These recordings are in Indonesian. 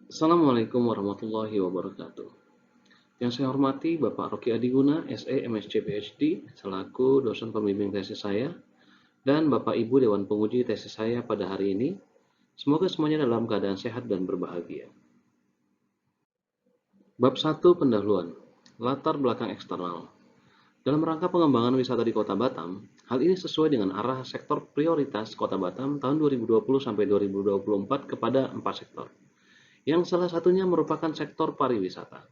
Assalamualaikum warahmatullahi wabarakatuh. Yang saya hormati Bapak Rocky Adiguna, SE, MSc, PhD, selaku dosen pembimbing tesis saya, dan Bapak Ibu Dewan Penguji tesis saya pada hari ini. Semoga semuanya dalam keadaan sehat dan berbahagia. Bab 1 Pendahuluan. Latar belakang eksternal. Dalam rangka pengembangan wisata di Kota Batam, hal ini sesuai dengan arah sektor prioritas Kota Batam tahun 2020 sampai 2024 kepada 4 sektor, yang salah satunya merupakan sektor pariwisata.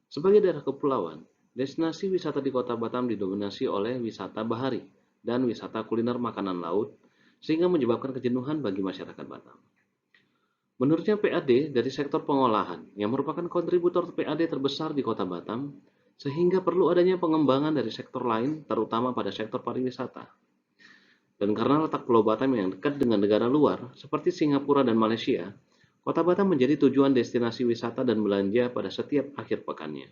Sebagai daerah kepulauan, destinasi wisata di Kota Batam didominasi oleh wisata bahari dan wisata kuliner makanan laut, sehingga menyebabkan kejenuhan bagi masyarakat Batam. Menurutnya PAD dari sektor pengolahan, yang merupakan kontributor PAD terbesar di Kota Batam, sehingga perlu adanya pengembangan dari sektor lain, terutama pada sektor pariwisata. Dan karena letak Pulau Batam yang dekat dengan negara luar, seperti Singapura dan Malaysia, Kota Batam menjadi tujuan destinasi wisata dan belanja pada setiap akhir pekannya.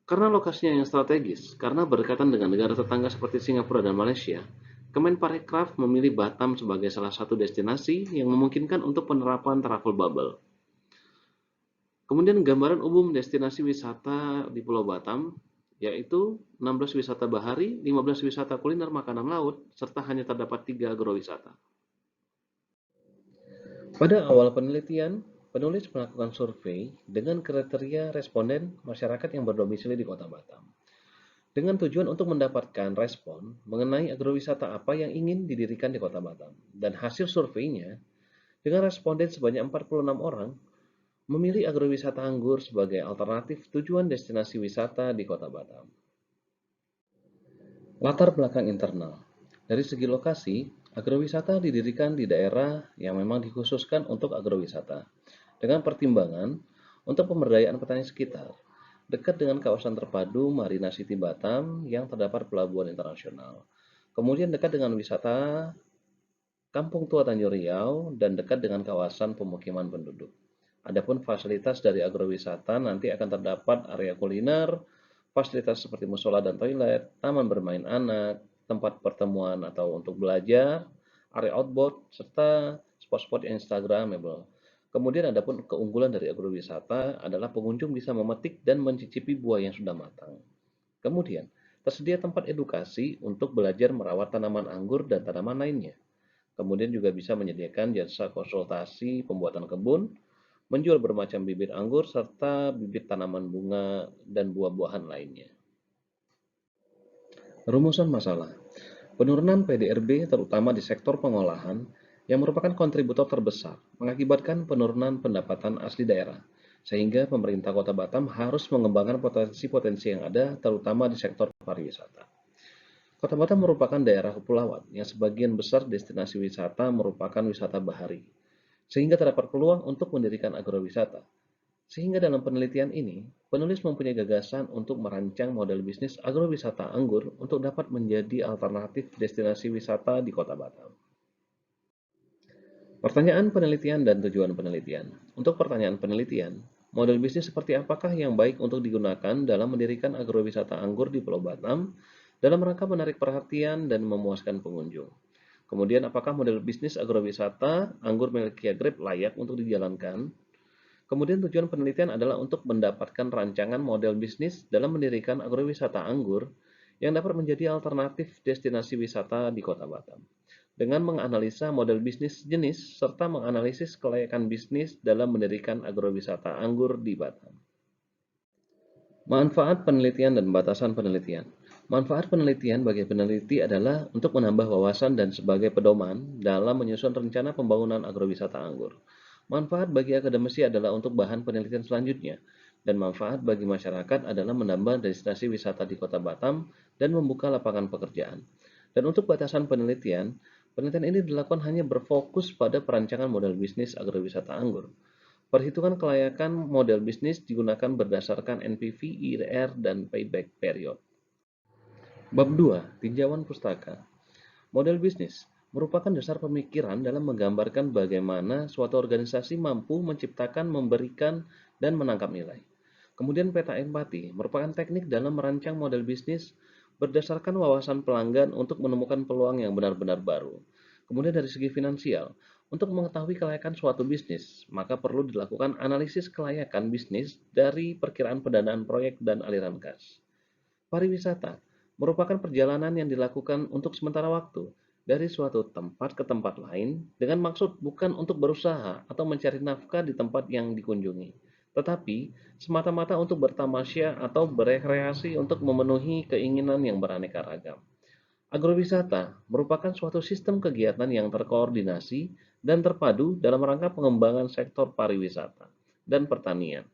Karena lokasinya yang strategis, karena berdekatan dengan negara tetangga seperti Singapura dan Malaysia, Kemenparekraf memilih Batam sebagai salah satu destinasi yang memungkinkan untuk penerapan travel bubble. Kemudian gambaran umum destinasi wisata di Pulau Batam, yaitu 16 wisata bahari, 15 wisata kuliner makanan laut, serta hanya terdapat 3 agrowisata. Pada awal penelitian, penulis melakukan survei dengan kriteria responden masyarakat yang berdomisili di Kota Batam, dengan tujuan untuk mendapatkan respon mengenai agrowisata apa yang ingin didirikan di Kota Batam. Dan hasil surveinya, dengan responden sebanyak 46 orang, memilih agrowisata anggur sebagai alternatif tujuan destinasi wisata di Kota Batam. Latar belakang internal. Dari segi lokasi, agrowisata didirikan di daerah yang memang dikhususkan untuk agrowisata, dengan pertimbangan untuk pemberdayaan petani sekitar, dekat dengan kawasan terpadu Marina City Batam yang terdapat pelabuhan internasional. Kemudian dekat dengan wisata Kampung Tua Tanjung Riau dan dekat dengan kawasan pemukiman penduduk. Adapun fasilitas dari agrowisata nanti akan terdapat area kuliner, fasilitas seperti musola dan toilet, taman bermain anak, tempat pertemuan atau untuk belajar, area outboard, serta spot-spot Instagramable. Kemudian adapun keunggulan dari agrowisata adalah pengunjung bisa memetik dan mencicipi buah yang sudah matang. Kemudian, tersedia tempat edukasi untuk belajar merawat tanaman anggur dan tanaman lainnya. Kemudian juga bisa menyediakan jasa konsultasi pembuatan kebun, menjual bermacam bibit anggur, serta bibit tanaman bunga dan buah-buahan lainnya. Rumusan masalah. Penurunan PDRB terutama di sektor pengolahan yang merupakan kontributor terbesar mengakibatkan penurunan pendapatan asli daerah, sehingga pemerintah Kota Batam harus mengembangkan potensi-potensi yang ada terutama di sektor pariwisata. Kota Batam merupakan daerah kepulauan yang sebagian besar destinasi wisata merupakan wisata bahari, sehingga terdapat peluang untuk mendirikan agrowisata. Sehingga dalam penelitian ini, penulis mempunyai gagasan untuk merancang model bisnis agrowisata anggur untuk dapat menjadi alternatif destinasi wisata di Kota Batam. Pertanyaan penelitian dan tujuan penelitian. Untuk pertanyaan penelitian, model bisnis seperti apakah yang baik untuk digunakan dalam mendirikan agrowisata anggur di Pulau Batam dalam rangka menarik perhatian dan memuaskan pengunjung? Kemudian, apakah model bisnis agrowisata anggur milik Kia Grape layak untuk dijalankan? Kemudian tujuan penelitian adalah untuk mendapatkan rancangan model bisnis dalam mendirikan agrowisata anggur yang dapat menjadi alternatif destinasi wisata di Kota Batam, dengan menganalisa model bisnis jenis serta menganalisis kelayakan bisnis dalam mendirikan agrowisata anggur di Batam. Manfaat penelitian dan batasan penelitian. Manfaat penelitian bagi peneliti adalah untuk menambah wawasan dan sebagai pedoman dalam menyusun rencana pembangunan agrowisata anggur. Manfaat bagi akademisi adalah untuk bahan penelitian selanjutnya, dan manfaat bagi masyarakat adalah menambah destinasi wisata di Kota Batam dan membuka lapangan pekerjaan. Dan untuk batasan penelitian, penelitian ini dilakukan hanya berfokus pada perancangan model bisnis agrowisata anggur. Perhitungan kelayakan model bisnis digunakan berdasarkan NPV, IRR, dan payback period. Bab 2. Tinjauan pustaka. Model bisnis merupakan dasar pemikiran dalam menggambarkan bagaimana suatu organisasi mampu menciptakan, memberikan, dan menangkap nilai. Kemudian peta empati merupakan teknik dalam merancang model bisnis berdasarkan wawasan pelanggan untuk menemukan peluang yang benar-benar baru. Kemudian dari segi finansial, Untuk mengetahui kelayakan suatu bisnis, maka perlu dilakukan analisis kelayakan bisnis dari perkiraan pendanaan proyek dan aliran kas. Pariwisata merupakan perjalanan yang dilakukan untuk sementara waktu dari suatu tempat ke tempat lain dengan maksud bukan untuk berusaha atau mencari nafkah di tempat yang dikunjungi, tetapi semata-mata untuk bertamasya atau berekreasi untuk memenuhi keinginan yang beraneka ragam. Agrowisata merupakan suatu sistem kegiatan yang terkoordinasi dan terpadu dalam rangka pengembangan sektor pariwisata dan pertanian.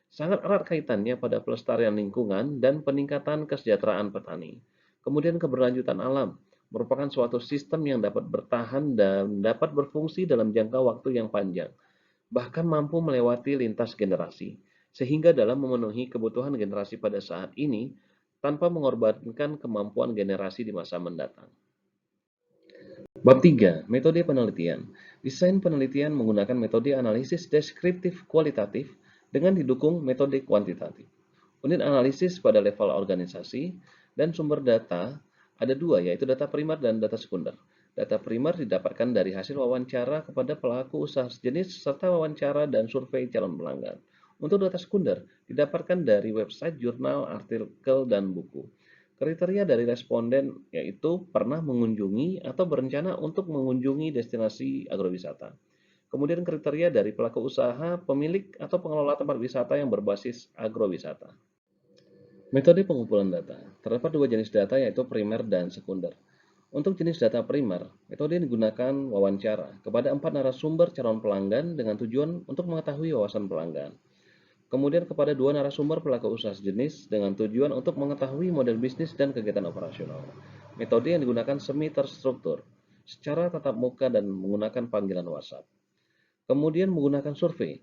Sangat erat kaitannya pada pelestarian lingkungan dan peningkatan kesejahteraan petani. Kemudian keberlanjutan alam merupakan suatu sistem yang dapat bertahan dan dapat berfungsi dalam jangka waktu yang panjang, bahkan mampu melewati lintas generasi, sehingga dalam memenuhi kebutuhan generasi pada saat ini tanpa mengorbankan kemampuan generasi di masa mendatang. Bab 3. Metode penelitian. Desain penelitian menggunakan metode analisis deskriptif kualitatif dengan didukung metode kuantitatif. Unit analisis pada level organisasi dan sumber data ada dua, yaitu data primer dan data sekunder. Data primer didapatkan dari hasil wawancara kepada pelaku usaha sejenis serta wawancara dan survei calon pelanggan. Untuk data sekunder didapatkan dari website, jurnal, artikel, dan buku. Kriteria dari responden yaitu pernah mengunjungi atau berencana untuk mengunjungi destinasi agrowisata. Kemudian kriteria dari pelaku usaha, pemilik atau pengelola tempat wisata yang berbasis agrowisata. Metode pengumpulan data. Terdapat dua jenis data yaitu primer dan sekunder. Untuk jenis data primer, metode yang digunakan wawancara kepada 4 narasumber calon pelanggan dengan tujuan untuk mengetahui wawasan pelanggan. Kemudian kepada 2 narasumber pelaku usaha sejenis dengan tujuan untuk mengetahui model bisnis dan kegiatan operasional. Metode yang digunakan semi terstruktur, secara tatap muka dan menggunakan panggilan WhatsApp. Kemudian menggunakan survei.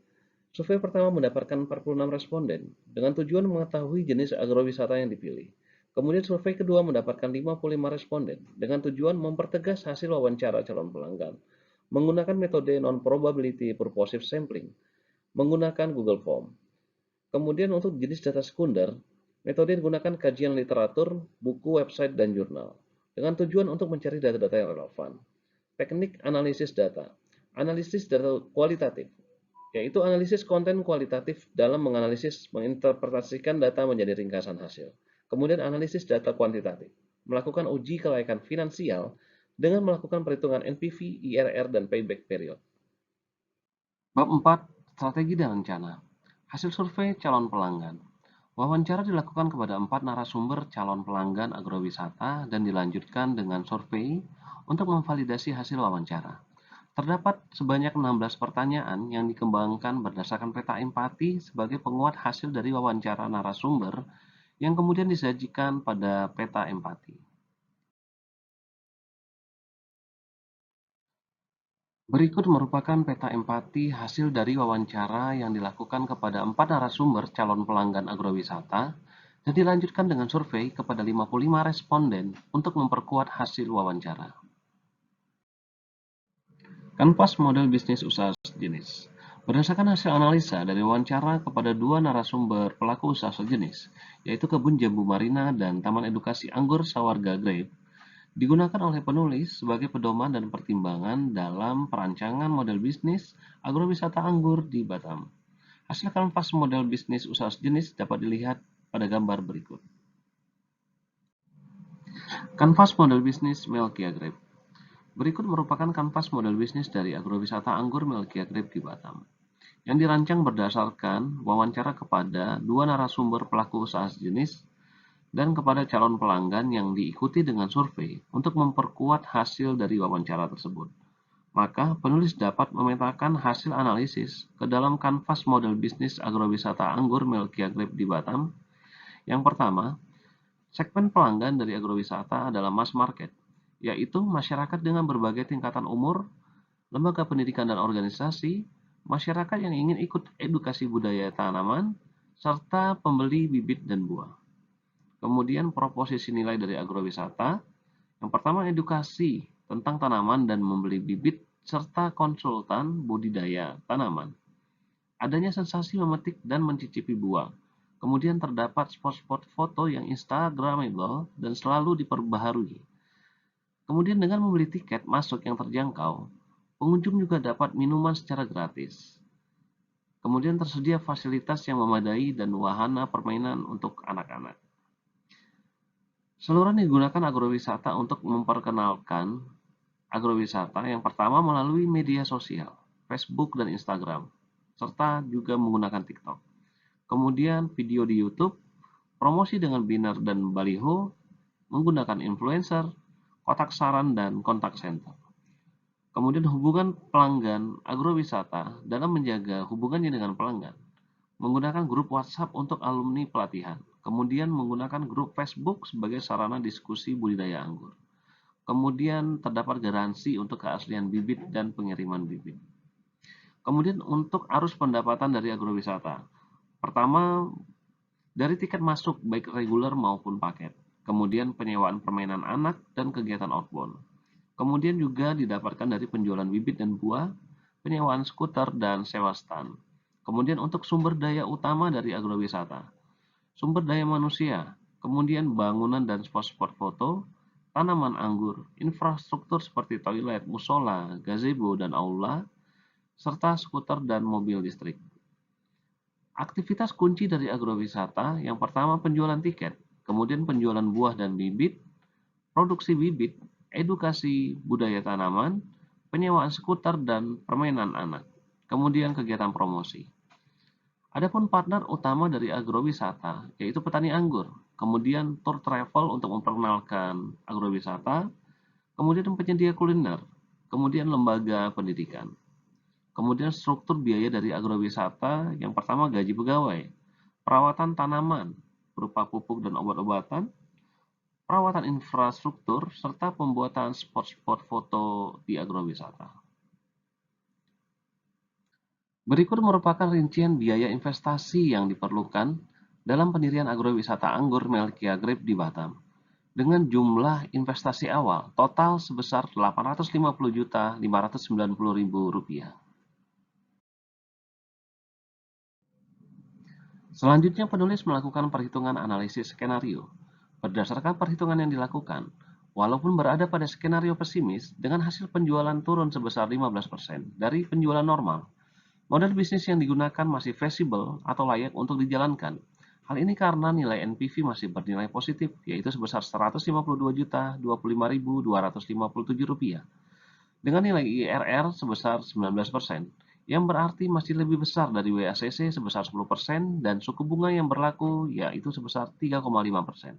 Survei pertama mendapatkan 46 responden dengan tujuan mengetahui jenis agrowisata yang dipilih. Kemudian survei kedua mendapatkan 55 responden dengan tujuan mempertegas hasil wawancara calon pelanggan. Menggunakan metode non-probability purposive sampling, menggunakan Google Form. Kemudian untuk jenis data sekunder, metode yang digunakan kajian literatur, buku, website, dan jurnal dengan tujuan untuk mencari data-data yang relevan. Teknik analisis data. Analisis data kualitatif, yaitu analisis konten kualitatif dalam menganalisis menginterpretasikan data menjadi ringkasan hasil. Kemudian analisis data kuantitatif, melakukan uji kelayakan finansial dengan melakukan perhitungan NPV, IRR, dan payback period. Bab 4. Strategi dan rencana. Hasil survei calon pelanggan. Wawancara dilakukan kepada 4 narasumber calon pelanggan agrowisata dan dilanjutkan dengan survei untuk memvalidasi hasil wawancara. Terdapat sebanyak 16 pertanyaan yang dikembangkan berdasarkan peta empati sebagai penguat hasil dari wawancara narasumber yang kemudian disajikan pada peta empati. Berikut merupakan peta empati hasil dari wawancara yang dilakukan kepada 4 narasumber calon pelanggan agrowisata dan dilanjutkan dengan survei kepada 55 responden untuk memperkuat hasil wawancara. Kanvas model bisnis usaha sejenis. Berdasarkan hasil analisa dari wawancara kepada 2 narasumber pelaku usaha sejenis, yaitu Kebun Jambu Marina dan Taman Edukasi Anggur Sawarga Grape, digunakan oleh penulis sebagai pedoman dan pertimbangan dalam perancangan model bisnis agrowisata anggur di Batam. Hasil kanvas model bisnis usaha sejenis dapat dilihat pada gambar berikut. Kanvas model bisnis Melkia Grape. Berikut merupakan kanvas model bisnis dari agrowisata anggur Melkia Grape di Batam, yang dirancang berdasarkan wawancara kepada 2 narasumber pelaku usaha sejenis dan kepada calon pelanggan yang diikuti dengan survei untuk memperkuat hasil dari wawancara tersebut. Maka, penulis dapat memetakan hasil analisis ke dalam kanvas model bisnis agrowisata anggur Melkia Grape di Batam. Yang pertama, segmen pelanggan dari agrowisata adalah mass market, yaitu masyarakat dengan berbagai tingkatan umur, lembaga pendidikan dan organisasi, masyarakat yang ingin ikut edukasi budaya tanaman, serta pembeli bibit dan buah. Kemudian proposisi nilai dari agrowisata, yang pertama edukasi tentang tanaman dan membeli bibit, serta konsultan budidaya tanaman. Adanya sensasi memetik dan mencicipi buah. Kemudian terdapat spot-spot foto yang instagramable dan selalu diperbaharui. Kemudian dengan membeli tiket masuk yang terjangkau, Pengunjung juga dapat minuman secara gratis. Kemudian tersedia fasilitas yang memadai dan wahana permainan untuk anak-anak. Saluran digunakan agrowisata untuk memperkenalkan agrowisata yang pertama melalui media sosial, Facebook dan Instagram, serta juga menggunakan TikTok. Kemudian video di YouTube, promosi dengan banner dan baliho, menggunakan influencer, kotak saran, dan kontak center. Kemudian hubungan pelanggan agrowisata dalam menjaga hubungannya dengan pelanggan. Menggunakan grup WhatsApp untuk alumni pelatihan. Kemudian menggunakan grup Facebook sebagai sarana diskusi budidaya anggur. Kemudian terdapat garansi untuk keaslian bibit dan pengiriman bibit. Kemudian untuk arus pendapatan dari agrowisata. Pertama, dari tiket masuk baik reguler maupun paket. Kemudian penyewaan permainan anak dan kegiatan outbound. Kemudian juga didapatkan dari penjualan bibit dan buah, penyewaan skuter, dan sewa stand. Kemudian untuk sumber daya utama dari agrowisata, sumber daya manusia, kemudian bangunan dan spot-spot foto, tanaman anggur, infrastruktur seperti toilet, musola, gazebo, dan aula, serta skuter dan mobil listrik. Aktivitas kunci dari agrowisata yang pertama penjualan tiket, kemudian penjualan buah dan bibit, produksi bibit, edukasi budaya tanaman, penyewaan skuter dan permainan anak, kemudian kegiatan promosi. Adapun partner utama dari agrowisata yaitu petani anggur, kemudian tour travel untuk memperkenalkan agrowisata, kemudian penyedia kuliner, kemudian lembaga pendidikan. Kemudian struktur biaya dari agrowisata yang pertama gaji pegawai, perawatan tanaman berupa pupuk dan obat-obatan, perawatan infrastruktur, serta pembuatan spot-spot foto di agrowisata. Berikut merupakan rincian biaya investasi yang diperlukan dalam pendirian agrowisata anggur Melkia Grape di Batam. Dengan jumlah investasi awal total sebesar Rp850.590.000. Selanjutnya penulis melakukan perhitungan analisis skenario. Berdasarkan perhitungan yang dilakukan, walaupun berada pada skenario pesimis dengan hasil penjualan turun sebesar 15% dari penjualan normal, model bisnis yang digunakan masih feasible atau layak untuk dijalankan. Hal ini karena nilai NPV masih bernilai positif, yaitu sebesar Rp152.025.257 dengan nilai IRR sebesar 19%, yang berarti masih lebih besar dari WACC sebesar 10% dan suku bunga yang berlaku yaitu sebesar 3,5%,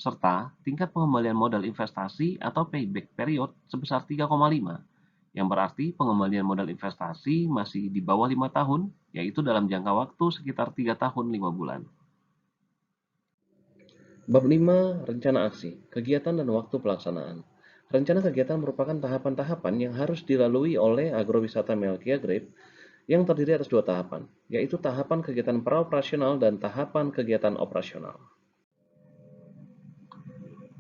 serta tingkat pengembalian modal investasi atau payback period sebesar 3,5, yang berarti pengembalian modal investasi masih di bawah 5 tahun, yaitu dalam jangka waktu sekitar 3 tahun 5 bulan. Bab 5. Rencana aksi, kegiatan dan waktu pelaksanaan. Rencana kegiatan merupakan tahapan-tahapan yang harus dilalui oleh agrowisata Melkia Grape yang terdiri atas dua tahapan, yaitu tahapan kegiatan praoperasional dan tahapan kegiatan operasional.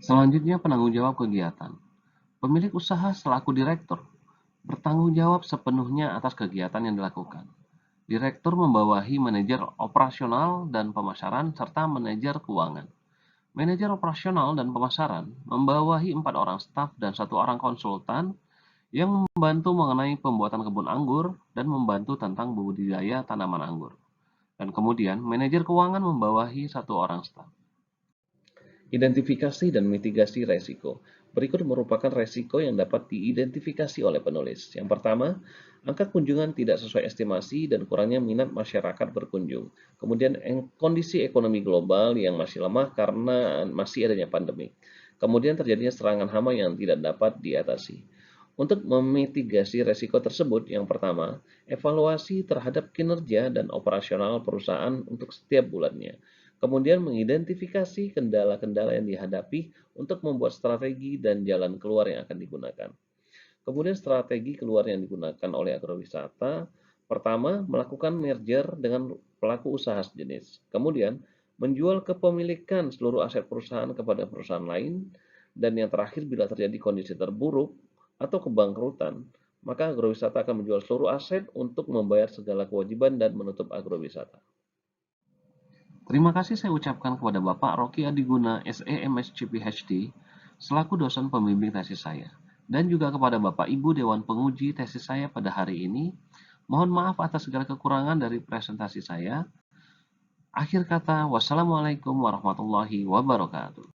Selanjutnya penanggung jawab kegiatan. Pemilik usaha selaku direktur bertanggung jawab sepenuhnya atas kegiatan yang dilakukan. Direktur membawahi manajer operasional dan pemasaran serta manajer keuangan. Manajer operasional dan pemasaran membawahi 4 orang staf dan 1 orang konsultan yang membantu mengenai pembuatan kebun anggur dan membantu tentang budidaya tanaman anggur. Dan kemudian manajer keuangan membawahi 1 orang staf. Identifikasi dan mitigasi resiko. Berikut merupakan resiko yang dapat diidentifikasi oleh penulis. Yang pertama, angka kunjungan tidak sesuai estimasi dan kurangnya minat masyarakat berkunjung. Kemudian kondisi ekonomi global yang masih lemah karena masih adanya pandemi. Kemudian terjadinya serangan hama yang tidak dapat diatasi. Untuk memitigasi resiko tersebut, yang pertama, evaluasi terhadap kinerja dan operasional perusahaan untuk setiap bulannya. Kemudian mengidentifikasi kendala-kendala yang dihadapi untuk membuat strategi dan jalan keluar yang akan digunakan. Kemudian strategi keluar yang digunakan oleh agrowisata, pertama melakukan merger dengan pelaku usaha sejenis. Kemudian menjual kepemilikan seluruh aset perusahaan kepada perusahaan lain. Dan yang terakhir bila terjadi kondisi terburuk atau kebangkrutan, maka agrowisata akan menjual seluruh aset untuk membayar segala kewajiban dan menutup agrowisata. Terima kasih saya ucapkan kepada Bapak Rocky Adiguna, SE MSc PhD, selaku dosen pembimbing tesis saya. dan juga kepada Bapak Ibu Dewan Penguji tesis saya pada hari ini. Mohon maaf atas segala kekurangan dari presentasi saya. Akhir kata, wassalamualaikum warahmatullahi wabarakatuh.